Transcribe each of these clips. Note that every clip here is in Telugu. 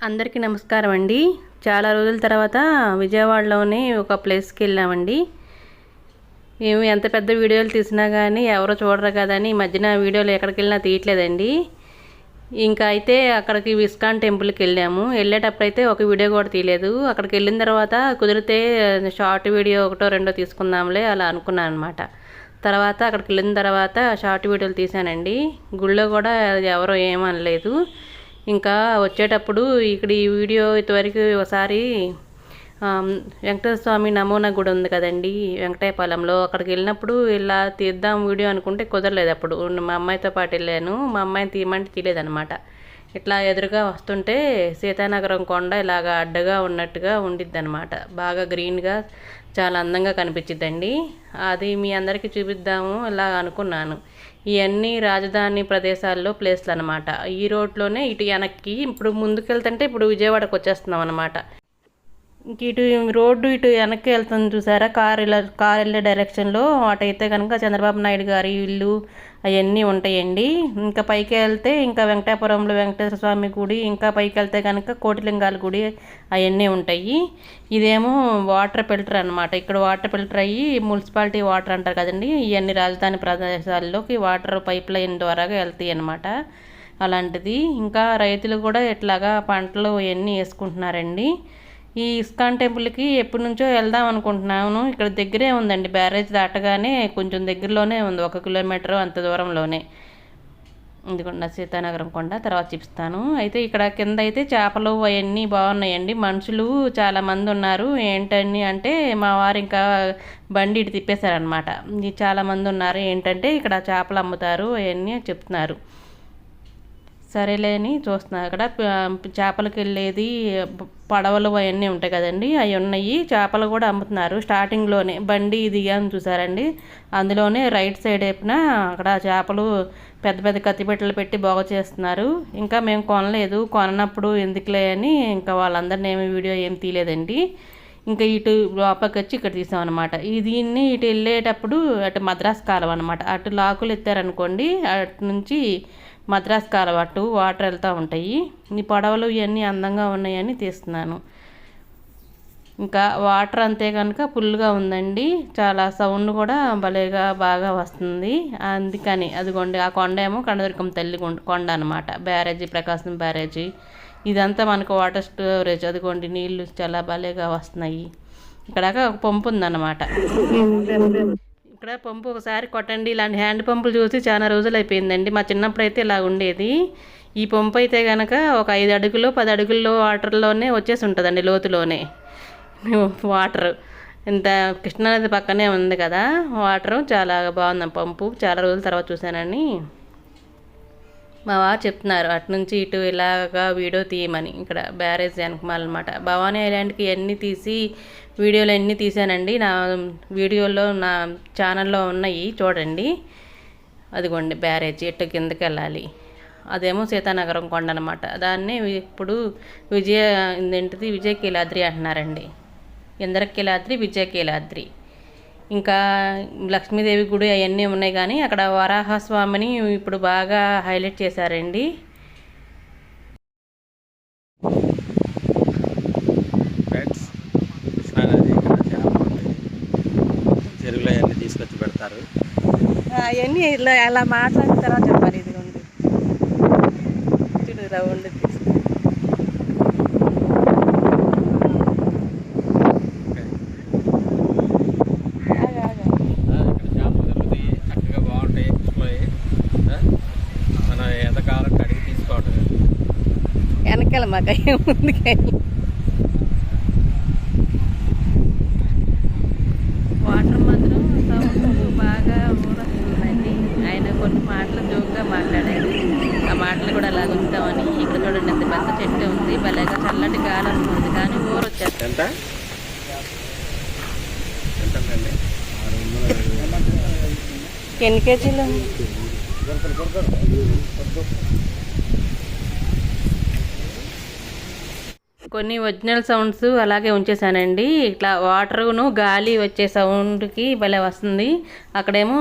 అందరికీ నమస్కారం అండి. చాలా రోజుల తర్వాత విజయవాడలోని ఒక ప్లేస్కి వెళ్ళామండి. మేము ఎంత పెద్ద వీడియోలు తీసినా కానీ ఎవరో చూడరు కదని ఈ మధ్యన వీడియోలు ఎక్కడికి వెళ్ళినా తీయట్లేదండి. ఇంకా అయితే అక్కడికి ఇస్కాన్ టెంపుల్కి వెళ్ళాము. వెళ్ళేటప్పుడు అయితే ఒక వీడియో కూడా తీయలేదు. అక్కడికి వెళ్ళిన తర్వాత కుదిరితే షార్ట్ వీడియో ఒకటో రెండో తీసుకుందాంలే అలా అనుకున్నాను అనమాట. తర్వాత అక్కడికి వెళ్ళిన తర్వాత షార్ట్ వీడియోలు తీశానండి. గుళ్ళో కూడా ఎవరో ఏమనలేదు. ఇంకా వచ్చేటప్పుడు ఇక్కడ ఈ వీడియో ఇంతవరకు ఒకసారి వెంకటేశ్వర స్వామి నమూనా గుడి ఉంది కదండి వెంకటాయపాలెంలో, అక్కడికి వెళ్ళినప్పుడు ఇలా తీద్దాం వీడియో అనుకుంటే కుదరలేదు. అప్పుడు మా అమ్మాయితో పాటు వెళ్ళాను. మా అమ్మాయిని తీయమంటే తీయలేదనమాట. ఇట్లా ఎదురుగా వస్తుంటే సీతానగరం కొండ ఇలాగా అడ్డగా ఉన్నట్టుగా ఉండిద్ది అనమాట. బాగా గ్రీన్గా చాలా అందంగా కనిపించిద్దండి. అది మీ అందరికీ చూపిద్దాము ఇలా అనుకున్నాను. ఇవన్నీ రాజధాని ప్రదేశాల్లో ప్లేస్లు అనమాట. ఈ రోడ్లోనే ఇటు వెనక్కి ఇప్పుడు ముందుకెళ్తుంటే ఇప్పుడు విజయవాడకు వచ్చేస్తున్నాం అనమాట. ఇంక ఇటు రోడ్డు ఇటు వెనక్కి వెళ్తుంది చూసారా, కార్ వెళ్ళే డైరెక్షన్లో. అటైతే కనుక చంద్రబాబు నాయుడు గారి ఇల్లు అవన్నీ ఉంటాయండి. ఇంకా పైకి వెళ్తే ఇంకా వెంకటాపురంలో వెంకటేశ్వర స్వామి గుడి, ఇంకా పైకి వెళ్తే కనుక కోటిలింగాల గుడి అవన్నీ ఉంటాయి. ఇదేమో వాటర్ ఫిల్టర్ అనమాట. ఇక్కడ వాటర్ ఫిల్టర్ అయ్యి మున్సిపాలిటీ వాటర్ అంటారు కదండి, ఇవన్నీ రాజధాని ప్రదేశాల్లోకి వాటర్ పైప్ లైన్ ద్వారాగా వెళ్తాయి అనమాట. అలాంటిది ఇంకా రైతులు కూడా ఇట్లాగా పంటలు అవన్నీ వేసుకుంటున్నారండి. ఈ ఇస్కాన్ టెంపుల్కి ఎప్పటి నుంచో వెళ్దాం అనుకుంటున్నాను. ఇక్కడ దగ్గరే ఉందండి, బ్యారేజ్ దాటగానే కొంచెం దగ్గరలోనే ఉంది, 1 కిలోమీటర్ అంత దూరంలోనే. ఇదిగోండి సీతానగరం కొండ, తర్వాత చూపిస్తాను. అయితే ఇక్కడ కింద అయితే చేపలు అవన్నీ బాగున్నాయండి. మనుషులు చాలామంది ఉన్నారు. ఏంటని అంటే మా వారు ఇంకా బండి ఇటు తిప్పేశారనమాట. చాలామంది ఉన్నారు. ఏంటంటే ఇక్కడ చేపలు అమ్ముతారు అవన్నీ చెప్తున్నారు. సరేలే అని చూస్తున్నా. అక్కడ చేపలకు వెళ్ళేది పడవలు అవన్నీ ఉంటాయి కదండి, అవి ఉన్నాయి. చేపలు కూడా అమ్ముతున్నారు. స్టార్టింగ్లోనే బండి దిగాను చూసారండి, అందులోనే రైట్ సైడ్ వైపున అక్కడ చేపలు పెద్ద పెద్ద కత్తిపెట్టలు పెట్టి బాగు చేస్తున్నారు. ఇంకా మేము కొనలేదు, కొనప్పుడు ఎందుకులే అని ఇంకా వాళ్ళందరినీ ఏమి వీడియో ఏం తీయలేదండి. ఇంకా ఇటు లోపలికి వచ్చి ఇక్కడ తీసామన్నమాట. దీన్ని ఇటు వెళ్ళేటప్పుడు అటు మద్రాస్ కాలువ అనమాట. అటు లాకులు ఎత్తారనుకోండి, అటు నుంచి మద్రాస్ కాలువ అటు వాటర్ వెళ్తూ ఉంటాయి. ఈ పడవలు ఇవన్నీ అందంగా ఉన్నాయని తీస్తున్నాను. ఇంకా వాటర్ అంతే కనుక ఫుల్గా ఉందండి. చాలా సౌండ్ కూడా భలేగా బాగా వస్తుంది. అందుకని అదిగోండి ఆ కొండ ఏమో కనదుర్గమ్మ తల్లి కొండ అనమాట. బ్యారేజీ, ప్రకాశం బ్యారేజీ ఇదంతా మనకు వాటర్ స్టోరేజ్. అదిగోండి నీళ్లు చాలా భలేగా వస్తున్నాయి. ఇక్కడ ఒక పంపు ఉందన్నమాట. ఇక్కడ పంపు ఒకసారి కొట్టండి. ఇలాంటి హ్యాండ్ పంపులు చూసి చాలా రోజులు అయిపోయిందండి. మా చిన్నప్పుడు అయితే ఇలా ఉండేది. ఈ పంపు అయితే కనుక ఒక 5 అడుగులు 10 అడుగుల్లో వాటర్లోనే వచ్చేసి ఉంటుందండి, లోతులోనే వాటర్. ఇంత కృష్ణానది పక్కనే ఉంది కదా వాటరు. చాలా బాగుంది పంపు. చాలా రోజుల తర్వాత చూశానని మా వారు చెప్తున్నారు. అటు నుంచి ఇటు ఇలాగా వీడియో తీయమని. ఇక్కడ బ్యారేజ్ వెనకమాలన్నమాట. భవానీ ఐలాండ్కి అన్నీ తీసి వీడియోలు అన్నీ తీసానండి. నా వీడియోలో నా ఛానల్లో ఉన్నాయి చూడండి. అదిగోండి బ్యారేజ్, ఎట్టు కిందకి వెళ్ళాలి. అదేమో సీతానగరం కొండ అనమాట. దాన్ని ఇప్పుడు విజయకీలాద్రి అంటున్నారండి. ఇంద్రకీలాద్రి, విజయకీలాద్రి. ఇంకా లక్ష్మీదేవి గుడి అవన్నీ ఉన్నాయి. కానీ అక్కడ వరాహస్వామిని ఇప్పుడు బాగా హైలైట్ చేశారండి. చెరువులో అవన్నీ తీసుకొచ్చి పెడతారు. అవన్నీ ఇలా అలా మాట్లాడిన తర్వాత చెప్పాలి. ఇది ఉంది చూడు రౌండ్ వెనకాల మాకు ముందుకే వాటర్ మాత్రం సౌండ్ బాగా ఊరొస్తుందండి. ఆయన కొన్ని మాటలు జోక్గా మాట్లాడాడు. ఆ మాటలు కూడా అలా ఉంచుతామని. ఇక్కడ చూడండి ఎంత పెద్ద చెట్టు ఉంది, భలేగా చల్లటి గాలి వస్తుంది. కానీ ఊరొచ్చేస్తుంది. ఎన్ని కేజీలు? కొన్ని ఒరిజినల్ సౌండ్స్ అలాగే ఉంచేసానండి. ఇట్లా వాటర్ను గాలి వచ్చే సౌండ్కి భలే వస్తుంది. అక్కడేమో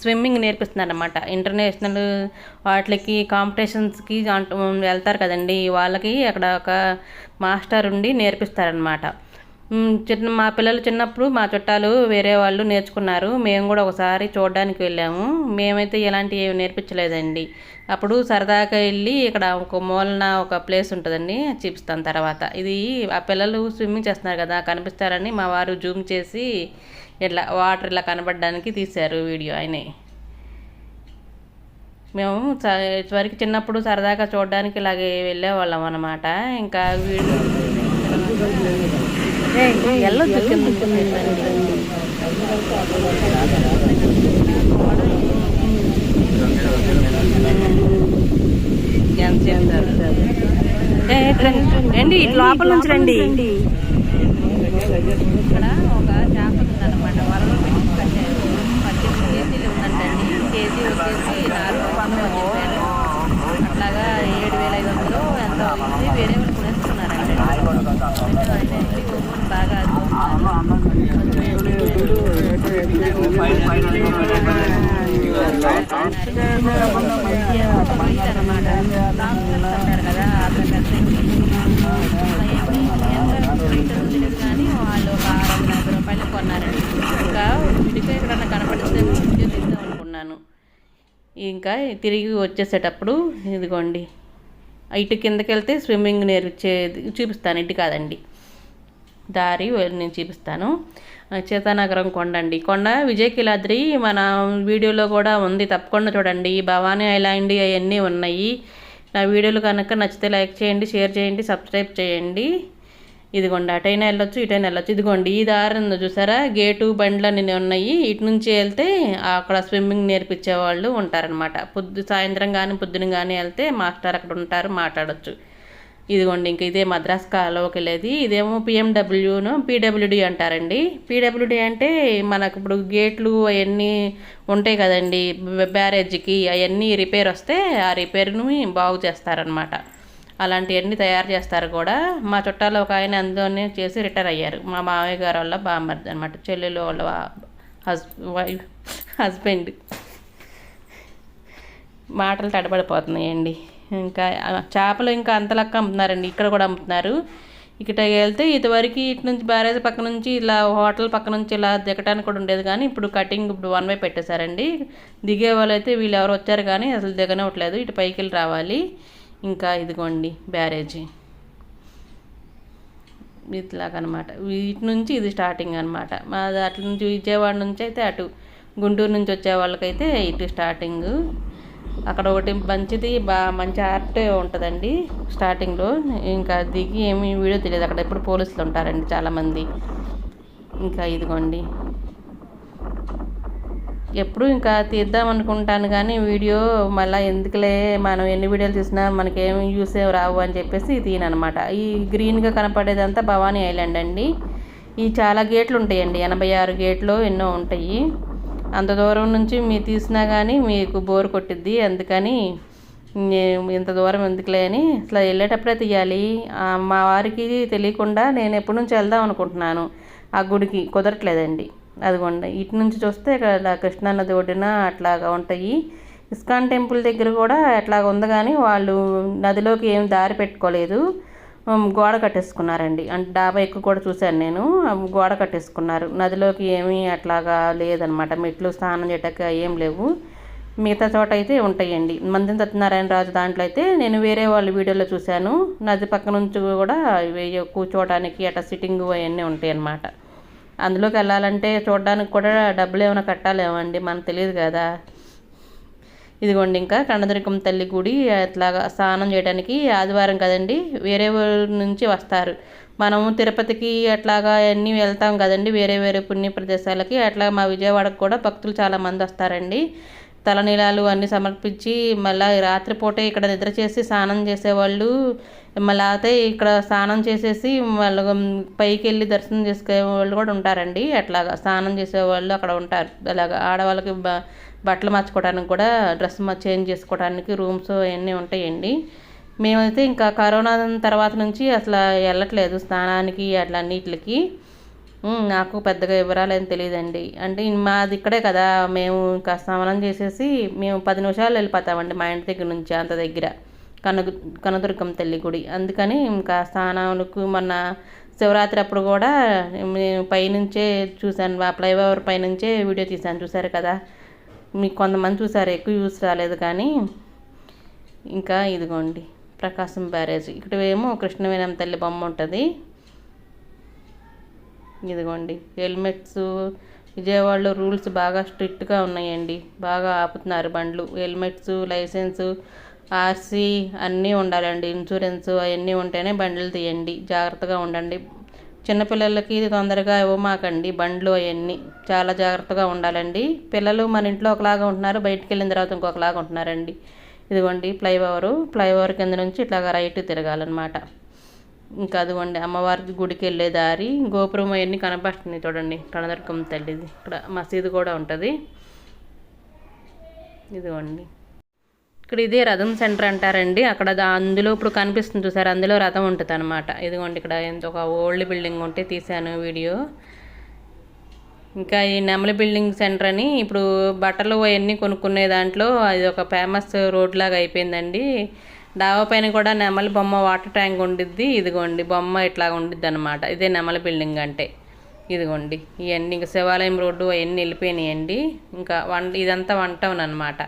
స్విమ్మింగ్ నేర్పిస్తున్నారు అనమాట. ఇంటర్నేషనల్ వాటికి కాంపిటీషన్స్కి వెళ్తారు కదండి, వాళ్ళకి అక్కడ ఒక మాస్టర్ ఉండి నేర్పిస్తారనమాట. మా పిల్లలు చిన్నప్పుడు మా చుట్టాలు వేరే వాళ్ళు నేర్చుకున్నారు. మేము కూడా ఒకసారి చూడడానికి వెళ్ళాము. మేమైతే ఎలాంటివి ఏమి నేర్పించలేదండి. అప్పుడు సరదాగా వెళ్ళి ఇక్కడ ఒక మూలన ఒక ప్లేస్ ఉంటుందండి, చూపిస్తాను తర్వాత. ఇది ఆ పిల్లలు స్విమ్మింగ్ చేస్తున్నారు కదా, కనిపిస్తారని మా వారు జూమ్ చేసి ఇట్లా వాటర్ ఇలా కనబడడానికి తీశారు వీడియో ఆయనే. మేము వరకు చిన్నప్పుడు సరదాగా చూడడానికి ఇలాగే వెళ్ళేవాళ్ళం అన్నమాట. ఇంకా వీడియో వెళ్ళొద్దు రండి, లోపల నుంచి రండి. ఇక్కడ ఒక చేప ఉందన్నమాట, వలలో పెట్టి కట్టారు. 18 కేజీలు ఉందంటండి. కేజీ వచ్చేసి 400 చెప్పారు. అట్లాగా 7,500 ఎంత అవుతుంది. వేరే వాళ్ళు కొనేస్తున్నారంటే బాగా అనమాట. అంటారు కదా, తెలియదు కానీ వాళ్ళు ఒక 650 రూపాయలు కొన్నారండి. ఇంకా విడిగా ఎక్కడన్నా కనపడిస్తే వీడియో తీద్దాం అనుకున్నాను. ఇంకా తిరిగి వచ్చేసేటప్పుడు ఇదిగోండి, ఇటు కిందకి వెళ్తే స్విమ్మింగ్ నేర్పించేది చూపిస్తాను. ఇటు కాదండి, దారి నేను చూపిస్తాను. చేతానగరం కొండ అండి. కొండ విజయకిలాద్రి మన వీడియోలో కూడా ఉంది, తప్పకుండా చూడండి. భవానీ ఐలాండ్ అవన్నీ ఉన్నాయి. నా వీడియోలు కనుక నచ్చితే లైక్ చేయండి, షేర్ చేయండి, సబ్స్క్రైబ్ చేయండి. ఇదిగోండి, అటైనా వెళ్ళొచ్చు, ఇటైనా వెళ్ళొచ్చు. ఇదిగోండి ఈ దారి ఉందో చూసారా, గేటు బండ్లు అన్నీ ఉన్నాయి. ఇటు నుంచి వెళ్తే అక్కడ స్విమ్మింగ్ నేర్పించే వాళ్ళు ఉంటారనమాట. సాయంత్రం కానీ పొద్దున కానీ వెళ్తే మాస్టర్ అక్కడ ఉంటారు, మాట్లాడచ్చు. ఇదిగోండి, ఇంక ఇదే మద్రాస్ కాలువకి వెళ్ళేది. ఇదేమో పిఎండబ్ల్యూను పీడబ్ల్యూడి అంటారండి. పీడబ్ల్యూడి అంటే మనకు ఇప్పుడు గేట్లు అవన్నీ ఉంటాయి కదండి, బ్యారేజ్కి అవన్నీ రిపేర్ వస్తే ఆ రిపేర్ని బాగు చేస్తారనమాట. అలాంటివన్నీ తయారు చేస్తారు కూడా. మా చుట్టాలు ఒక ఆయన అందులోనే చేసి రిటైర్ అయ్యారు. మా మామయ్య గారు వాళ్ళ బామ్మర్ది అనమాట, చెల్లెలు వాళ్ళ హస్బెండ్. మాటలు తడబడిపోతున్నాయండి. ఇంకా చేపలు ఇంకా అంతలక్క అమ్ముతున్నారండి, ఇక్కడ కూడా అమ్ముతున్నారు. ఇక్కడ వెళ్తే ఇటువరకు ఇటు నుంచి బ్యారేజ్ పక్క నుంచి ఇలా హోటల్ పక్క నుంచి ఇలా దిగటానికి కూడా ఉండేది, కానీ ఇప్పుడు కటింగ్ ఇప్పుడు 1 వే పెట్టేశారండి. దిగే వాళ్ళు అయితే వీళ్ళు ఎవరు వచ్చారు కానీ అసలు దిగనివ్వట్లేదు, ఇటు పైకి వెళ్ళి రావాలి. ఇంకా ఇదిగోండి బ్యారేజీ ఇట్లాగనమాట. వీటి నుంచి ఇది స్టార్టింగ్ అనమాట. మాది అట్ల నుంచి విజయవాడ నుంచి అయితే అటు గుంటూరు నుంచి వచ్చే వాళ్ళకైతే ఇటు స్టార్టింగ్. అక్కడ ఒకటి మంచిది మంచి ఆర్ట్ ఉంటుందండి స్టార్టింగ్లో. ఇంకా దిగి ఏమి వీడియో తెలియదు, అక్కడ ఎప్పుడు పోలీసులు ఉంటారండి చాలామంది. ఇంకా ఇదిగోండి, ఎప్పుడు ఇంకా తీద్దాం అనుకుంటాను కానీ వీడియో మళ్ళీ ఎందుకులే, మనం ఎన్ని వీడియోలు తీసినా మనకేమి యూస్ రావు అని చెప్పేసి తీయనమాట. ఈ గ్రీన్గా కనపడేదంతా భవానీ ఐలాండ్ అండి. ఈ చాలా గేట్లు ఉంటాయండి, 86 గేట్లు ఎన్నో ఉంటాయి. అంత దూరం నుంచి మీరు తీసినా కానీ మీకు బోర్ కొట్టిద్ది, అందుకని ఇంత దూరం ఎందుకులే అని అసలు వెళ్ళేటప్పుడే తీయాలి. మా వారికి తెలియకుండా నేను ఎప్పటి నుంచి వెళ్దాం అనుకుంటున్నాను ఆ గుడికి, కుదరట్లేదండి. అదిగోండి ఇటు నుంచి చూస్తే ఇక్కడ కృష్ణానది ఒడ్డున అట్లాగా ఉంటాయి. ఇస్కాన్ టెంపుల్ దగ్గర కూడా అట్లాగా ఉంది, కానీ వాళ్ళు నదిలోకి ఏం దారి పెట్టుకోలేదు, గోడ కట్టేసుకున్నారండి. అంటే డాబా ఎక్కువ కూడా చూశాను నేను, గోడ కట్టేసుకున్నారు. నదిలోకి ఏమీ అట్లాగా లేదనమాట, మెట్లు స్నానం చేయటానికి ఏం లేవు. మిగతా చోట అయితే ఉంటాయండి. మందిరం సత్యనారాయణ రాజు దాంట్లో అయితే నేను వేరే వాళ్ళ వీడియోలో చూశాను, నది పక్క నుంచి కూడా కూర్చోవడానికి అట్లా సిట్టింగ్ అవన్నీ ఉంటాయి అన్నమాట. అందులోకి వెళ్ళాలంటే చూడడానికి కూడా డబ్బులు ఏమైనా కట్టాలేమండి, మనకు తెలియదు కదా. ఇదిగోండి ఇంకా కనకదుర్గమ్మ తల్లి గుడి. అట్లాగా స్నానం చేయడానికి ఆదివారం కదండి, వేరే ఊరు నుంచి వస్తారు. మనము తిరుపతికి అట్లాగా అన్నీ వెళ్తాం కదండి, వేరే వేరే పుణ్య ప్రదేశాలకి. అట్లా మా విజయవాడకు కూడా భక్తులు చాలామంది వస్తారండి. తలనీలాలు అన్నీ సమర్పించి మళ్ళీ రాత్రిపూట ఇక్కడ నిద్ర చేసి స్నానం చేసేవాళ్ళు, మళ్ళీ అయితే ఇక్కడ స్నానం చేసేసి మళ్ళీ పైకి వెళ్ళి దర్శనం చేసుకునే వాళ్ళు కూడా ఉంటారండి. అట్లాగా స్నానం చేసేవాళ్ళు అక్కడ ఉంటారు. అలాగా ఆడవాళ్ళకి బట్టలు మార్చుకోవడానికి కూడా, డ్రెస్ చేంజ్ చేసుకోవడానికి రూమ్స్ అవన్నీ ఉంటాయండి. మేమైతే ఇంకా కరోనా తర్వాత నుంచి అసలు వెళ్ళట్లేదు స్నానానికి అట్లా అన్నిటికి. నాకు పెద్దగా వివరాలు ఏం తెలియదండి. అంటే మాది ఇక్కడే కదా, మేము ఇంకా స్నానం చేసేసి మేము 10 నిమిషాలు వెళ్ళిపోతామండి మా ఇంటి దగ్గర నుంచి, అంత దగ్గర కనదుర్గమ్మ తల్లి గుడి. అందుకని ఇంకా స్నానాలకు మొన్న శివరాత్రి అప్పుడు కూడా నేను పైనుంచే చూశాను, ఆ ఫ్లైఓవర్ పైనుంచే వీడియో తీశాను, చూశారు కదా. మీకు కొంతమంది చూసారు, ఎక్కువ యూస్ రాలేదు కానీ. ఇంకా ఇదిగోండి ప్రకాశం బ్యారేజ్, ఇక్కడ ఏమో కృష్ణవేణమ్మ తల్లి బొమ్మ ఉంటుంది. ఇదిగోండి హెల్మెట్స్, విజయవాడలో రూల్స్ బాగా స్ట్రిక్ట్గా ఉన్నాయండి, బాగా ఆపుతున్నారు బండ్లు. హెల్మెట్స్, లైసెన్సు, ఆర్సీ అన్నీ ఉండాలండి, ఇన్సూరెన్స్ అవన్నీ ఉంటేనే బండ్లు తీయండి, జాగ్రత్తగా ఉండండి. చిన్నపిల్లలకి తొందరగా ఇవ్వమాకండి బండ్లు, అవన్నీ చాలా జాగ్రత్తగా ఉండాలండి. పిల్లలు మన ఇంట్లో ఒకలాగా ఉంటున్నారు, బయటికి వెళ్ళిన తర్వాత ఇంకొకలాగా ఉంటున్నారండి. ఇదిగోండి ఫ్లైఓవర్ కింద నుంచి ఇట్లాగా రైట్ తిరగాలన్నమాట. ఇంకా అదిగోండి అమ్మవారి గుడికి వెళ్ళే దారి, గోపురం అవన్నీ కనపడుతుంది చూడండి, కనదుర్గమ్మ తల్లిది. ఇక్కడ మసీదు కూడా ఉంటుంది. ఇదిగోండి ఇక్కడ ఇదే రథం సెంటర్ అంటారండి. అక్కడ అందులో ఇప్పుడు కనిపిస్తుంది చూసారు, అందులో రథం ఉంటుంది అనమాట. ఇదిగోండి ఇక్కడ ఎంత ఒక ఓల్డ్ బిల్డింగ్ ఉంటే తీశాను వీడియో. ఇంకా ఈ నెమలి బిల్డింగ్ సెంటర్ అని ఇప్పుడు బట్టలు అవన్నీ కొనుక్కునే దాంట్లో అది ఒక ఫేమస్ రోడ్ లాగా అయిపోయిందండి. డాబా పైన కూడా నెమలి బొమ్మ, వాటర్ ట్యాంక్ ఉండిద్ది. ఇదిగోండి బొమ్మ ఇట్లా ఉండిద్ది అనమాట. ఇదే నెమలి బిల్డింగ్ అంటే. ఇదిగోండి ఇవన్నీ ఇంకా శివాలయం రోడ్డు అవన్నీ వెళ్ళిపోయినాయండి. ఇంకా ఇదంతా వన్ టౌన్ అనమాట.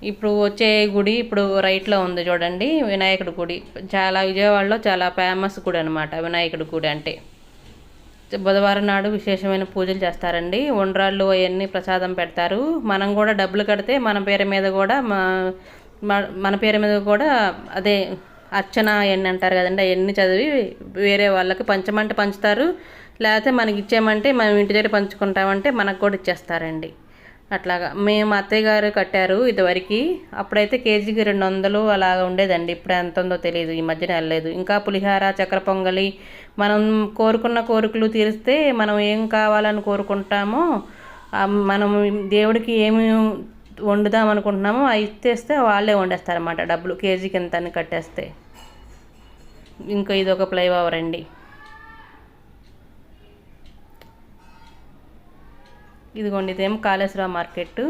ఇప్పుడు వచ్చే గుడి ఇప్పుడు రైట్లో ఉంది చూడండి, వినాయకుడి గుడి. చాలా విజయవాడలో చాలా ఫేమస్ గుడి అనమాట వినాయకుడి గుడి అంటే. బుధవారం నాడు విశేషమైన పూజలు చేస్తారండి. ఉండ్రాళ్ళు అవన్నీ ప్రసాదం పెడతారు. మనం కూడా డబ్బులు కడితే మన పేరు మీద కూడా మన పేరు మీద కూడా అదే అర్చన అవన్నీ అంటారు కదండి, అవన్నీ చదివి వేరే వాళ్ళకి పంచమంటే పంచుతారు. లేకపోతే మనకి ఇచ్చేయమంటే మనం ఇంటి దగ్గర పంచుకుంటామంటే మనకు కూడా ఇచ్చేస్తారండి. అట్లాగా మేము అత్తయ్య గారు కట్టారు ఇదివరకు. అప్పుడైతే కేజీకి 200 అలాగా ఉండేదండి. ఇప్పుడు ఎంత ఉందో తెలియదు, ఈ మధ్యన వెళ్ళలేదు. ఇంకా పులిహార, చక్కెర పొంగలి, మనం కోరుకున్న కోరికలు తీరిస్తే మనం ఏం కావాలని కోరుకుంటామో, మనం దేవుడికి ఏమి వండుదాం అనుకుంటున్నామో అవి ఇచ్చేస్తే వాళ్ళే వండేస్తారన్నమాట. డబ్బులు కేజీకి ఎంత అని కట్టేస్తే. ఇంకా ఇది ఒక ఫ్లైఓవర్ అండి. ఇదిగోండి ఇదేమో కాళేశ్వరం మార్కెట్.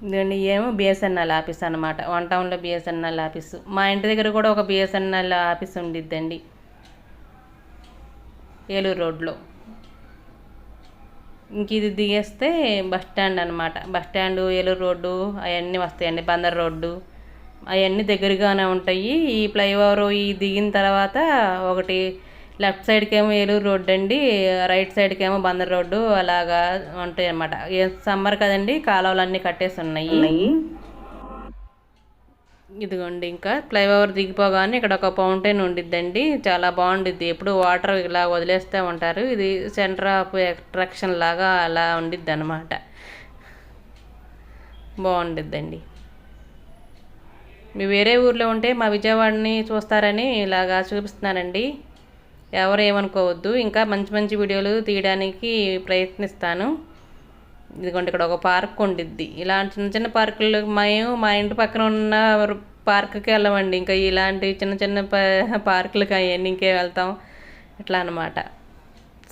ఇదిగోండి ఏమో బిఎస్ఎన్ఎల్ ఆఫీస్ అనమాట, వన్ టౌన్లో బిఎస్ఎన్ఎల్ ఆఫీసు. మా ఇంటి దగ్గర కూడా ఒక బిఎస్ఎన్ఎల్ ఆఫీస్ ఉండిద్దండి, ఏలూరు రోడ్లో. ఇంక ఇది దిగేస్తే బస్ స్టాండ్ అనమాట. బస్ స్టాండు, ఏలూరు రోడ్డు అవన్నీ వస్తాయండి, బందర్ రోడ్డు అవన్నీ దగ్గరగానే ఉంటాయి. ఈ ఫ్లైఓవర్ ఈ దిగిన తర్వాత ఒకటి లెఫ్ట్ సైడ్కి ఏమో ఏలూరు రోడ్డు అండి, రైట్ సైడ్కి ఏమో బందర్ రోడ్డు అలాగా ఉంటాయి అన్నమాట. సమ్మర్ కదండి, కాలువలన్నీ కట్టేసి ఉన్నాయి. ఇదిగోండి ఇంకా ఫ్లైఓవర్ దిగిపోగానే ఇక్కడ ఒక ఫౌంటైన్ ఉండిద్దండి, చాలా బాగుండిద్ది. ఎప్పుడు వాటర్ ఇలా వదిలేస్తూ ఉంటారు. ఇది సెంటర్ ఆఫ్ అట్రాక్షన్ లాగా అలా ఉండిద్ది అనమాట, బాగుండిద్దండి. మీ వేరే ఊర్లో ఉంటే మా విజయవాడని చూస్తారని ఇలాగా చూపిస్తున్నానండి, ఎవరు ఏమనుకోవద్దు. ఇంకా మంచి మంచి వీడియోలు తీయడానికి ప్రయత్నిస్తాను. ఇదిగోండి ఇక్కడ ఒక పార్క్ ఉండిద్ది. ఇలాంటి చిన్న చిన్న పార్కులు మేము మా ఇంటి పక్కన ఉన్న పార్క్కి వెళ్ళమండి, ఇంకా ఇలాంటి చిన్న చిన్న పార్కులకి అవన్నీ ఇంకే వెళ్తాం ఇట్లా అనమాట.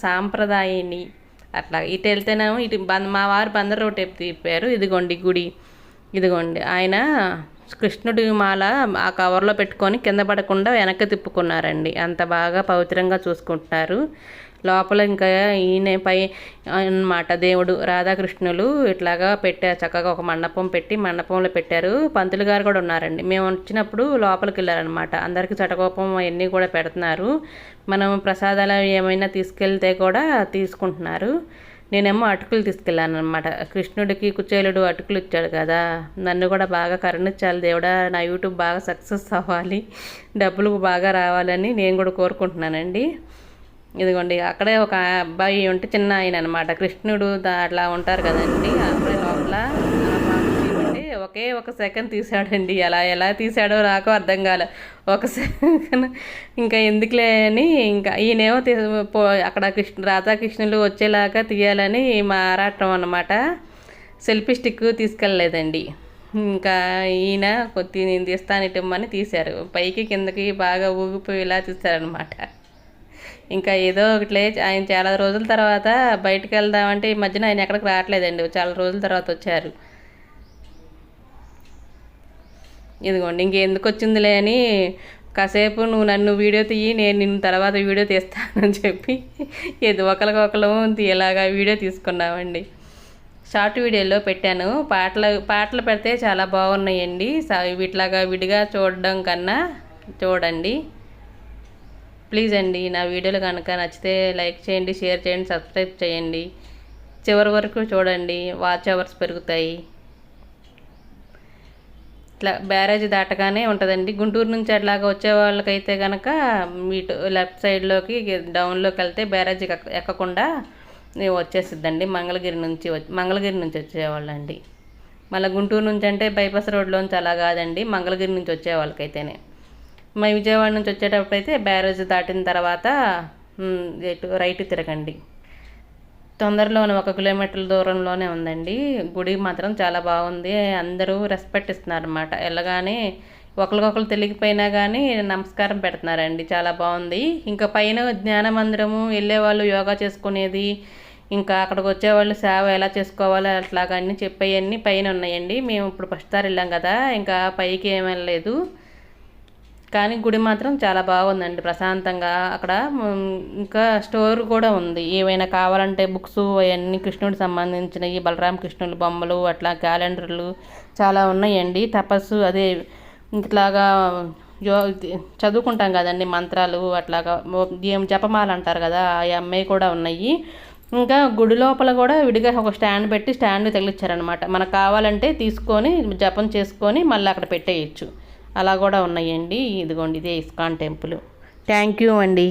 సాంప్రదాయాన్ని అట్లా ఇటు వెళ్తేనేమో ఇటు మా వారు బందర్ రోడ్ టైపు తిప్పారు. ఇదిగోండి గుడి, ఇదిగోండి ఆయన కృష్ణుడి మాల ఆ కవర్లో పెట్టుకొని కింద పడకుండా వెనక్కి తిప్పుకున్నారండి. అంత బాగా పవిత్రంగా చూసుకుంటున్నారు. లోపల ఇంకా ఈయన పై అన్నమాట దేవుడు రాధాకృష్ణులు ఇట్లాగా పెట్టారు. చక్కగా ఒక మండపం పెట్టి మండపంలో పెట్టారు. పంతులు గారు కూడా ఉన్నారండి. మేము వచ్చినప్పుడు లోపలికి వెళ్ళారనమాట. అందరికీ చటకోపం అవన్నీ కూడా పెడుతున్నారు. మనం ప్రసాదాలు ఏమైనా తీసుకెళ్తే కూడా తీసుకుంటున్నారు. నేనేమో అటుకులు తీసుకెళ్ళాను అనమాట. కృష్ణుడికి కుచేలుడు అటుకులు ఇచ్చాడు కదా, నన్ను కూడా బాగా కరుణించాలి దేవుడా, నా యూట్యూబ్ బాగా సక్సెస్ అవ్వాలి, డబ్బులు బాగా రావాలని నేను కూడా కోరుకుంటున్నానండి. ఇదిగోండి అక్కడే ఒక అబ్బాయి ఉంటే చిన్న ఆయన అనమాట, కృష్ణుడు అట్లా ఉంటారు కదండి, అప్పుడే లోపల ఒకే ఒక సెకండ్ తీసాడండి. ఎలా తీసాడో నాకు అర్థం కాలే. ఒక సెకండ్ ఇంకా ఎందుకులే అని ఇంకా ఈయనేమో అక్కడ రాధాకృష్ణులు వచ్చేలాగా తీయాలని మా ఆరాటం అన్నమాట. సెల్ఫీ స్టిక్ తీసుకెళ్ళలేదండి. ఇంకా ఈయన కొద్ది నేను తీస్తాను ఇటమ్మని తీశారు. పైకి కిందకి బాగా ఊగిపోయేలా తీశారనమాట. ఇంకా ఏదో ఒకటిలే, ఆయన చాలా రోజుల తర్వాత బయటకు వెళ్దామంటే ఈ మధ్యన ఆయన ఎక్కడికి రావట్లేదండి, చాలా రోజుల తర్వాత వచ్చారు. ఇదిగోండి, ఇంకెందుకు వచ్చిందిలే అని కాసేపు నువ్వు నన్ను వీడియో తీయి, నేను నిన్ను తర్వాత వీడియో తీస్తానని చెప్పి ఏదో ఒకరికొకరు ఇలాగా వీడియో తీసుకున్నామండి. షార్ట్ వీడియోలో పెట్టాను. పాటలు పెడితే చాలా బాగున్నాయండి. వీటిలాగా విడిగా చూడడం కన్నా చూడండి ప్లీజ్ అండి. నా వీడియోలు కనుక నచ్చితే లైక్ చేయండి, షేర్ చేయండి, సబ్స్క్రైబ్ చేయండి. చివరి వరకు చూడండి, వాచ్ అవర్స్ పెరుగుతాయి. ఇట్లా బ్యారేజ్ దాటగానే ఉంటుందండి. గుంటూరు నుంచి అట్లాగా వచ్చే వాళ్ళకైతే కనుక ఇటు లెఫ్ట్ సైడ్లోకి డౌన్లోకి వెళ్తే బ్యారేజ్ ఎక్కకుండా వచ్చేసిద్దండి. మంగళగిరి నుంచి వచ్చేవాళ్ళండి. మళ్ళీ గుంటూరు నుంచి అంటే బైపాస్ రోడ్లోంచి అలా కాదండి, మంగళగిరి నుంచి వచ్చే వాళ్ళకైతేనే. మా విజయవాడ నుంచి వచ్చేటప్పుడు అయితే బ్యారేజ్ దాటిన తర్వాత రైట్ తిరగండి. తొందరలోనే 1 కిలోమీటర్ల దూరంలోనే ఉందండి. గుడి మాత్రం చాలా బాగుంది. అందరూ రెస్పెక్ట్ ఇస్తున్నారు అన్నమాట. వెళ్ళగానే ఒకరికొకరు తెలియకపోయినా కానీ నమస్కారం పెడుతున్నారండి. చాలా బాగుంది. ఇంకా పైన జ్ఞాన మందిరము, వెళ్ళేవాళ్ళు యోగా చేసుకునేది, ఇంకా అక్కడికి వచ్చేవాళ్ళు సేవ ఎలా చేసుకోవాలో అట్లాగా అన్నీ చెప్పేవన్నీ పైన ఉన్నాయండి. మేము ఇప్పుడు ఫస్ట్ సారి వెళ్ళాం కదా, ఇంకా పైకి ఏమీ వెళ్ళలేదు. కానీ గుడి మాత్రం చాలా బాగుందండి, ప్రశాంతంగా. అక్కడ ఇంకా స్టోర్ కూడా ఉంది, ఏవైనా కావాలంటే బుక్స్ అవన్నీ కృష్ణుడికి సంబంధించినవి, బలరామ కృష్ణుడి బొమ్మలు, అట్లా క్యాలెండర్లు చాలా ఉన్నాయండి. తపస్సు అదే ఇట్లాగా చదువుకుంటాం కదండి మంత్రాలు, అట్లాగా జపమాల అంటారు కదా, ఆ అమ్మాయి కూడా ఉన్నాయి. ఇంకా గుడి లోపల కూడా విడిగా ఒక స్టాండ్ పెట్టి స్టాండ్ తగిలిచ్చారనమాట. మనకు కావాలంటే తీసుకొని జపం చేసుకొని మళ్ళీ అక్కడ పెట్టేయచ్చు. అలా కూడా ఉన్నాయండి. ఇదిగోండి, ఇదే ఇస్కాన్ టెంపుల్. థ్యాంక్ యూ అండి.